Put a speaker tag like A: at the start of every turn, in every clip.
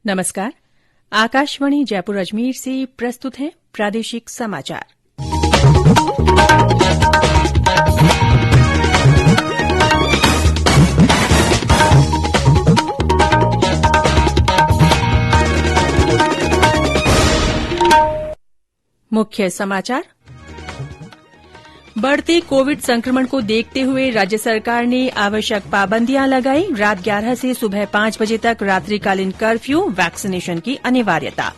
A: नमस्कार। आकाशवाणी जयपुर अजमेर से प्रस्तुत है प्रादेशिक समाचार। मुख्य समाचार। बढ़ते कोविड संक्रमण को देखते हुए राज्य सरकार ने आवश्यक पाबंदियां लगाई। रात 11 से सुबह 5 बजे तक रात्रिकालीन कर्फ्यू, वैक्सीनेशन की अनिवार्यता।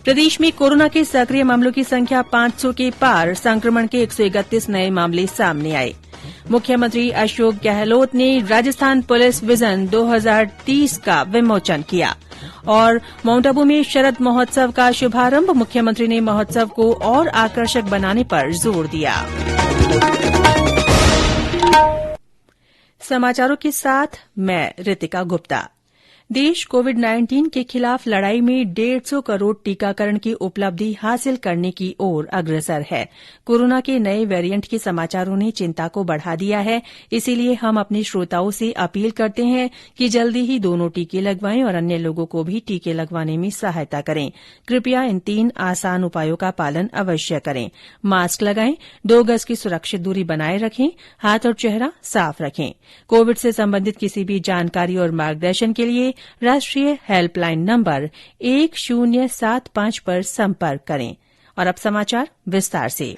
A: प्रदेश में कोरोना के सक्रिय मामलों की संख्या 500 के पार। संक्रमण के 131 नए मामले सामने आए। मुख्यमंत्री अशोक गहलोत ने राजस्थान पुलिस विजन 2030 का विमोचन किया। और माउंट आबू में शरद महोत्सव का शुभारंभ। मुख्यमंत्री ने महोत्सव को और आकर्षक बनाने पर जोर दिया। समाचारों के साथ मैं रितिका गुप्ता। देश कोविड-19 के खिलाफ लड़ाई में 150 करोड़ टीकाकरण की उपलब्धि हासिल करने की ओर अग्रसर है। कोरोना के नए वेरिएंट के समाचारों ने चिंता को बढ़ा दिया है। इसीलिए हम अपने श्रोताओं से अपील करते हैं कि जल्दी ही दोनों टीके लगवाएं और अन्य लोगों को भी टीके लगवाने में सहायता करें। कृपया इन 3 आसान उपायों का पालन अवश्य करें। मास्क लगाएं, 2 गज की सुरक्षित दूरी बनाए रखें, हाथ और चेहरा साफ रखें। कोविड से संबंधित किसी भी जानकारी और मार्गदर्शन के लिए राष्ट्रीय हेल्पलाइन नंबर 1075 पर संपर्क करें। और अब समाचार विस्तार से।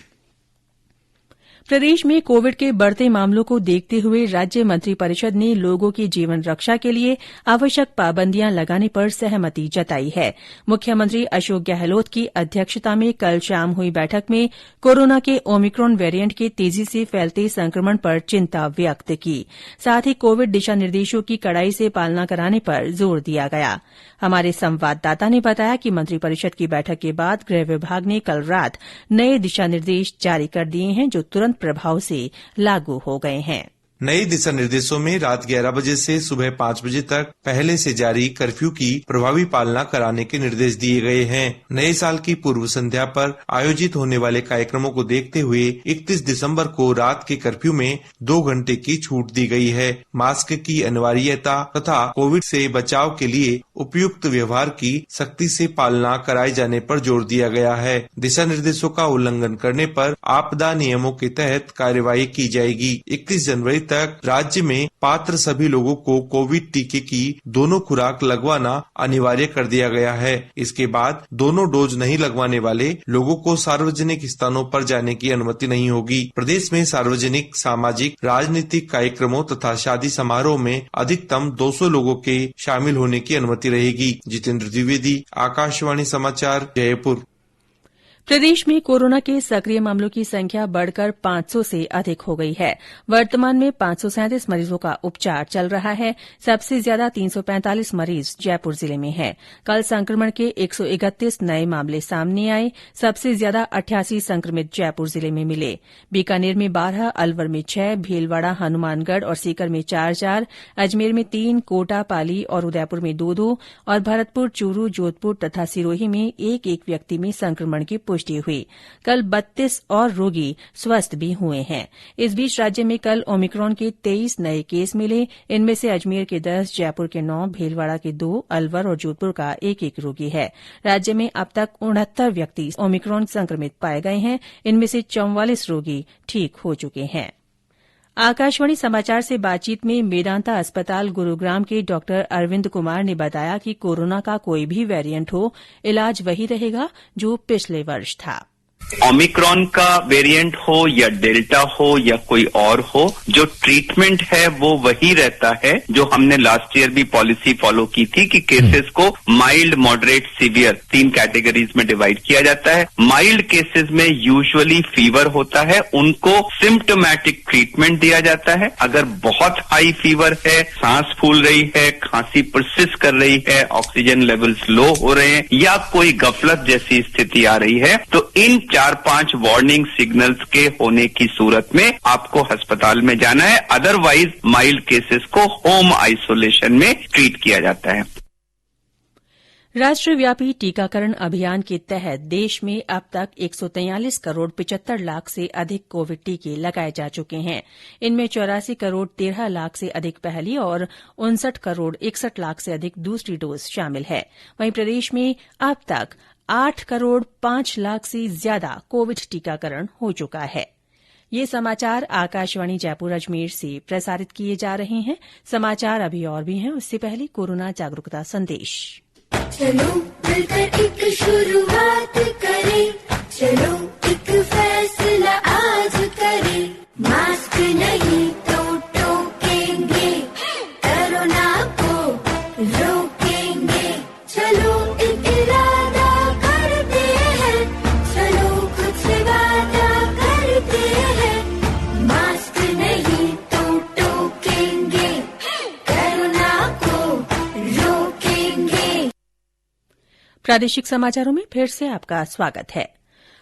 A: प्रदेश में कोविड के बढ़ते मामलों को देखते हुए राज्य मंत्रिपरिषद ने लोगों की जीवन रक्षा के लिए आवश्यक पाबंदियां लगाने पर सहमति जताई है। मुख्यमंत्री अशोक गहलोत की अध्यक्षता में कल शाम हुई बैठक में कोरोना के ओमिक्रॉन वेरिएंट के तेजी से फैलते संक्रमण पर चिंता व्यक्त की। साथ ही कोविड दिशा निर्देशों की कड़ाई से पालना कराने पर जोर दिया गया। हमारे संवाददाता ने बताया कि मंत्रिपरिषद की बैठक के बाद गृह विभाग ने कल रात नए दिशा निर्देश जारी कर दिए हैं, जो तुरंत प्रभाव से लागू हो गए हैं।
B: नए दिशा निर्देशों में रात 11 बजे से सुबह 5 बजे तक पहले से जारी कर्फ्यू की प्रभावी पालना कराने के निर्देश दिए गए हैं। नए साल की पूर्व संध्या पर आयोजित होने वाले कार्यक्रमों को देखते हुए 31 दिसंबर को रात के कर्फ्यू में 2 घंटे की छूट दी गई है। मास्क की अनिवार्यता तथा कोविड से बचाव के लिए उपयुक्त व्यवहार की सख्ती से पालना कराए जाने पर जोर दिया गया है। दिशा निर्देशों का उल्लंघन करने पर आपदा नियमों के तहत कार्यवाही की जाएगी। 31 जनवरी तक राज्य में पात्र सभी लोगों को कोविड टीके की दोनों खुराक लगवाना अनिवार्य कर दिया गया है। इसके बाद दोनों डोज नहीं लगवाने वाले लोगों को सार्वजनिक स्थानों पर जाने की अनुमति नहीं होगी। प्रदेश में सार्वजनिक, सामाजिक, राजनीतिक कार्यक्रमों तथा शादी समारोह में अधिकतम 200 लोगों के शामिल होने की अनुमति रहेगी। जितेंद्र द्विवेदी, आकाशवाणी समाचार, जयपुर।
A: प्रदेश में कोरोना के सक्रिय मामलों की संख्या बढ़कर 500 से अधिक हो गई है। वर्तमान में 537 मरीजों का उपचार चल रहा है। सबसे ज्यादा 345 मरीज जयपुर जिले में हैं। कल संक्रमण के 131 नए मामले सामने आए। सबसे ज्यादा 88 संक्रमित जयपुर जिले में मिले। बीकानेर में 12, अलवर में 6, भीलवाड़ा, हनुमानगढ़ और सीकर में 4-4, अजमेर में 3, कोटा, पाली और उदयपुर में 2-2 और भरतपुर, चूरू, जोधपुर तथा सिरोही में 1-1 व्यक्ति में संक्रमण की पुष्टि हुई। कल 32 और रोगी स्वस्थ भी हुए हैं। इस बीच राज्य में कल ओमिक्रॉन के 23 नए केस मिले। इनमें से अजमेर के 10, जयपुर के 9, भीलवाड़ा के 2, अलवर और जोधपुर का 1-1 रोगी है। राज्य में अब तक 69 व्यक्ति ओमिक्रॉन संक्रमित पाए गए हैं। इनमें से 44 रोगी ठीक हो चुके हैं। आकाशवाणी समाचार से बातचीत में मेदांता अस्पताल गुरुग्राम के डॉक्टर अरविंद कुमार ने बताया कि कोरोना का कोई भी वेरिएंट हो, इलाज वही रहेगा जो पिछले वर्ष था।
C: ओमिक्रॉन का वेरिएंट हो या डेल्टा हो या कोई और हो, जो ट्रीटमेंट है वो वही रहता है जो हमने लास्ट ईयर भी पॉलिसी फॉलो की थी कि केसेस को माइल्ड, मॉडरेट, सीवियर 3 कैटेगरीज में डिवाइड किया जाता है। माइल्ड केसेस में यूजुअली फीवर होता है, उनको सिम्प्टोमेटिक ट्रीटमेंट दिया जाता है। अगर बहुत हाई फीवर है, सांस फूल रही है, खांसी परसिस्ट कर रही है, ऑक्सीजन लेवल्स लो हो रहे हैं या कोई गफलत जैसी स्थिति आ रही है, तो इन 4-5 वार्निंग सिग्नल्स के होने की सूरत में आपको अस्पताल में जाना है। अदरवाइज माइल्ड केसेस को होम आइसोलेशन में ट्रीट किया जाता है।
A: राष्ट्रव्यापी टीकाकरण अभियान के तहत देश में अब तक 143 करोड़ 75 लाख से अधिक कोविड टीके लगाए जा चुके हैं। इनमें 84 करोड़ 13 लाख से अधिक पहली और 59 करोड़ 61 लाख से अधिक दूसरी डोज शामिल है। वहीं प्रदेश में अब तक 8 करोड़ 5 लाख से ज्यादा कोविड टीकाकरण हो चुका है। ये समाचार आकाशवाणी जयपुर अजमेर से प्रसारित किए जा रहे हैं। समाचार अभी और भी हैं, उससे पहले कोरोना जागरूकता संदेश।
D: चलो मिलकर एक शुरुआत करें, चलो एक फैसला आज करें, मास्क नहीं तो टोकेंगे, कोरोना को रोकेंगे, चलो एक इरादा करते हैं, चलो कुछ वादा करते हैं, मास्क नहीं तो टोकेंगे, कोरोना को रोकेंगे।
A: प्रादेशिक समाचारों में फिर से आपका स्वागत है।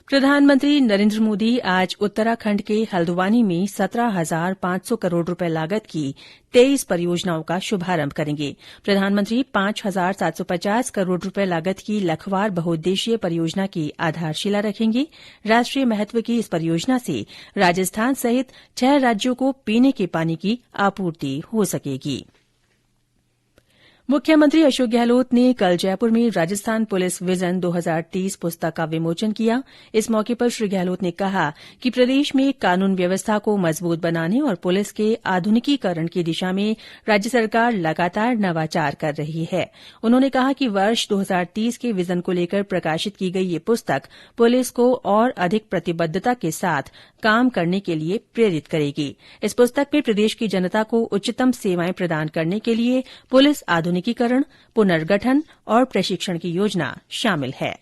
A: प्रधानमंत्री नरेन्द्र मोदी आज उत्तराखंड के हल्द्वानी में 17,500 करोड़ रुपए लागत की 23 परियोजनाओं का शुभारंभ करेंगे। प्रधानमंत्री 5,750 करोड़ रुपए लागत की लखवार बहुउद्देशीय परियोजना की आधारशिला रखेंगे। राष्ट्रीय महत्व की इस परियोजना से राजस्थान सहित 6 राज्यों को पीने के पानी की आपूर्ति हो सकेगी। मुख्यमंत्री अशोक गहलोत ने कल जयपुर में राजस्थान पुलिस विजन 2030 पुस्तक का विमोचन किया। इस मौके पर श्री गहलोत ने कहा कि प्रदेश में कानून व्यवस्था को मजबूत बनाने और पुलिस के आधुनिकीकरण की दिशा में राज्य सरकार लगातार नवाचार कर रही है। उन्होंने कहा कि वर्ष 2030 के विजन को लेकर प्रकाशित की गई ये पुस्तक पुलिस को और अधिक प्रतिबद्धता के साथ काम करने के लिए प्रेरित करेगी। इस पुस्तक में प्रदेश की जनता को उच्चतम सेवाएं प्रदान करने के लिए पुलिस आधुनिकीकरण, पुनर्गठन और प्रशिक्षण की योजना शामिल है।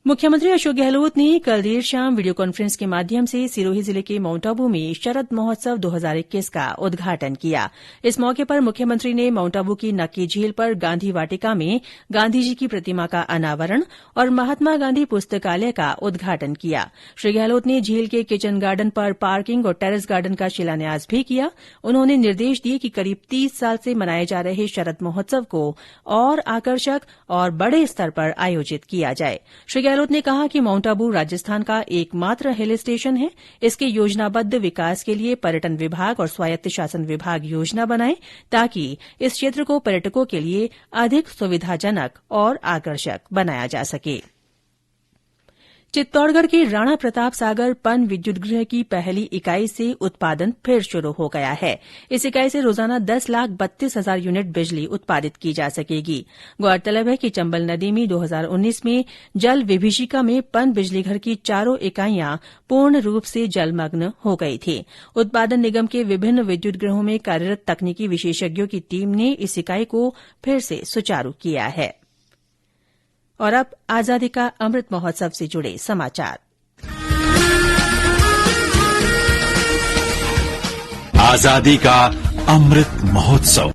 A: मुख्यमंत्री अशोक गहलोत ने कल देर शाम वीडियो कॉन्फ्रेंस के माध्यम से सिरोही जिले के माउंट आबू में शरद महोत्सव 2021 का उद्घाटन किया। इस मौके पर मुख्यमंत्री ने माउंट आबू की नक्की झील पर गांधी वाटिका में गांधी जी की प्रतिमा का अनावरण और महात्मा गांधी पुस्तकालय का उद्घाटन किया। श्री गहलोत ने झील के किचन गार्डन पर पार्किंग और टेरेस गार्डन का शिलान्यास भी किया। उन्होंने निर्देश दिए कि करीब 30 साल से मनाए जा रहे शरद महोत्सव को और आकर्षक और बड़े स्तर पर आयोजित किया जाए। श्री गहलोत ने कहा कि माउंट आबू राजस्थान का एकमात्र हिल स्टेशन है। इसके योजनाबद्ध विकास के लिए पर्यटन विभाग और स्वायत्त शासन विभाग योजना बनाए ताकि इस क्षेत्र को पर्यटकों के लिए अधिक सुविधाजनक और आकर्षक बनाया जा सके। चित्तौड़गढ़ के राणा प्रताप सागर पन विद्युत गृह की पहली इकाई से उत्पादन फिर शुरू हो गया है। इस इकाई से रोजाना 10,32,000 यूनिट बिजली उत्पादित की जा सकेगी। गौरतलब है कि चंबल नदी में 2019 में जल विभीषिका में पन बिजली घर की चारों इकाइयां पूर्ण रूप से जलमग्न हो गई थी। उत्पादन निगम के विभिन्न विद्युत गृहों में कार्यरत तकनीकी विशेषज्ञों की टीम ने इस इकाई को फिर से सुचारू किया है। और अब आजादी का अमृत महोत्सव से जुड़े समाचार।
E: आजादी का अमृत महोत्सव।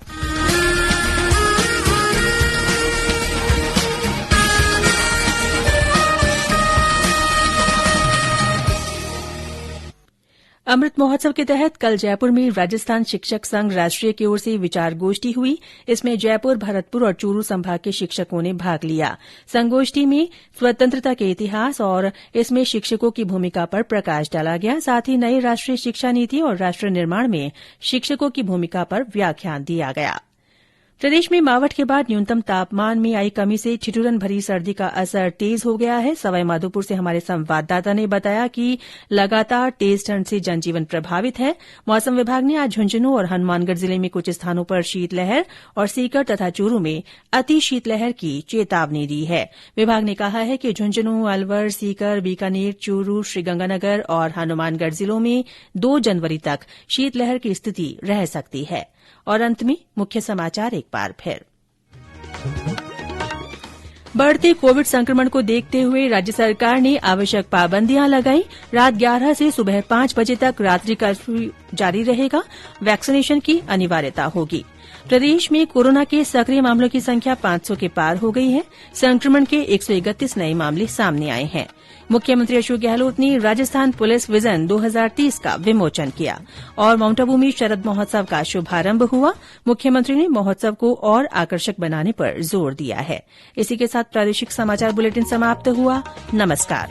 A: अमृत महोत्सव के तहत कल जयपुर में राजस्थान शिक्षक संघ राष्ट्रीय की ओर से विचार गोष्ठी हुई। इसमें जयपुर, भरतपुर और चूरू संभाग के शिक्षकों ने भाग लिया। संगोष्ठी में स्वतंत्रता के इतिहास और इसमें शिक्षकों की भूमिका पर प्रकाश डाला गया। साथ ही नई राष्ट्रीय शिक्षा नीति और राष्ट्र निर्माण में शिक्षकों की भूमिका पर व्याख्यान दिया गया। प्रदेश में मावठ के बाद न्यूनतम तापमान में आई कमी से ठिठुरन भरी सर्दी का असर तेज हो गया है। सवाईमाधोपुर से हमारे संवाददाता ने बताया कि लगातार तेज ठंड से जनजीवन प्रभावित है। मौसम विभाग ने आज झुंझुनू और हनुमानगढ़ जिले में कुछ स्थानों पर शीतलहर और सीकर तथा चूरू में अति शीतलहर की चेतावनी दी है। विभाग ने कहा है कि झुंझुनू, अलवर, सीकर, बीकानेर, चूरू, श्रीगंगानगर और हनुमानगढ़ जिलों में 2 जनवरी तक शीतलहर की स्थिति रह सकती है। और अंत में मुख्य समाचार एक बार फिर। बढ़ते कोविड संक्रमण को देखते हुए राज्य सरकार ने आवश्यक पाबंदियां लगाई। रात 11 से सुबह 5 बजे तक रात्रि कर्फ्यू जारी रहेगा। वैक्सीनेशन की अनिवार्यता होगी। प्रदेश में कोरोना के सक्रिय मामलों की संख्या 500 के पार हो गई है। संक्रमण के 131 नए मामले सामने आए हैं। मुख्यमंत्री अशोक गहलोत ने राजस्थान पुलिस विजन 2030 का विमोचन किया और माउंट आबू में शरद महोत्सव का शुभारंभ हुआ। मुख्यमंत्री ने महोत्सव को और आकर्षक बनाने पर जोर दिया है। इसी के साथ प्रादेशिक समाचार बुलेटिन समाप्त हुआ। नमस्कार।